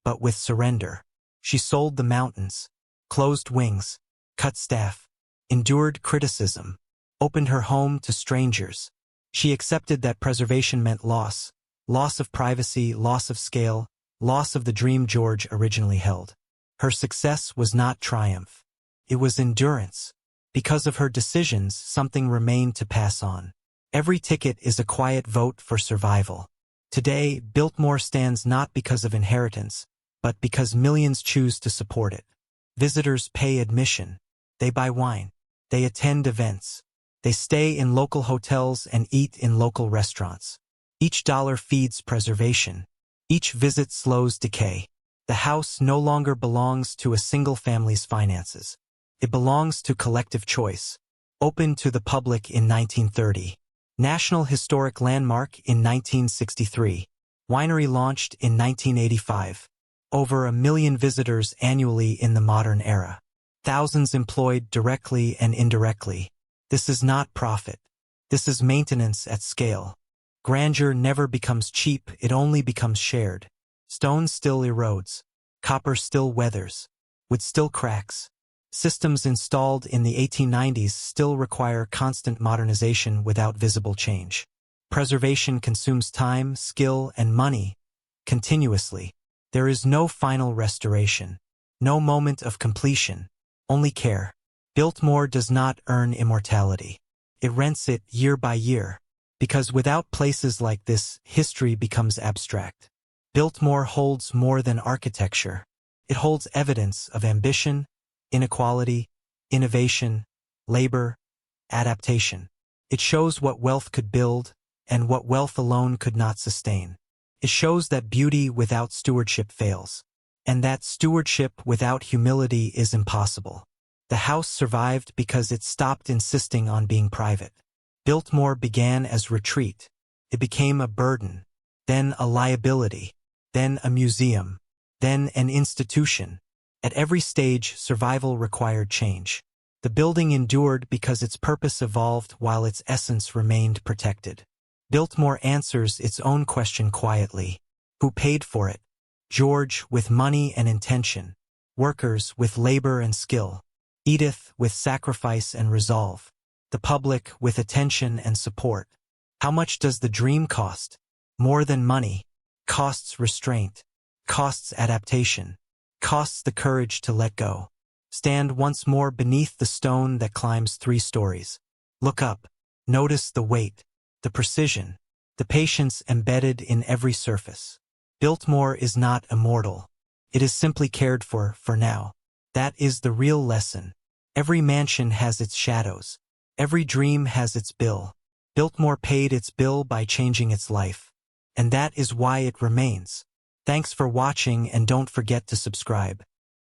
Speaker 1: but with surrender. She sold the mountains, closed wings, cut staff, endured criticism, opened her home to strangers. She accepted that preservation meant loss of privacy, loss of scale, loss of the dream George originally held. Her success was not triumph. It was endurance. Because of her decisions, something remained to pass on. Every ticket is a quiet vote for survival. Today, Biltmore stands not because of inheritance, but because millions choose to support it. Visitors pay admission. They buy wine. They attend events. They stay in local hotels and eat in local restaurants. Each dollar feeds preservation. Each visit slows decay. The house no longer belongs to a single family's finances. It belongs to collective choice. Opened to the public in 1930. National Historic Landmark in 1963. Winery launched in 1985. Over 1 million visitors annually in the modern era. Thousands employed directly and indirectly. This is not profit. This is maintenance at scale. Grandeur never becomes cheap, it only becomes shared. Stone still erodes. Copper still weathers. Wood still cracks. Systems installed in the 1890s still require constant modernization without visible change. Preservation consumes time, skill, and money continuously. There is no final restoration, no moment of completion, only care. Biltmore does not earn immortality. It rents it year by year. Because without places like this, history becomes abstract. Biltmore holds more than architecture. It holds evidence of ambition, inequality, innovation, labor, adaptation. It shows what wealth could build and what wealth alone could not sustain. It shows that beauty without stewardship fails, and that stewardship without humility is impossible. The house survived because it stopped insisting on being private. Biltmore began as retreat. It became a burden, then a liability, then a museum, then an institution. At every stage, survival required change. The building endured because its purpose evolved while its essence remained protected. Biltmore answers its own question quietly. Who paid for it? George with money and intention. Workers with labor and skill. Edith with sacrifice and resolve. The public with attention and support. How much does the dream cost? More than money. Costs restraint. Costs adaptation. Costs the courage to let go. Stand once more beneath the stone that climbs 3 stories. Look up. Notice the weight, the precision, the patience embedded in every surface. Biltmore is not immortal. It is simply cared for now. That is the real lesson. Every mansion has its shadows. Every dream has its bill. Biltmore paid its bill by changing its life. And that is why it remains. Thanks for watching and don't forget to subscribe.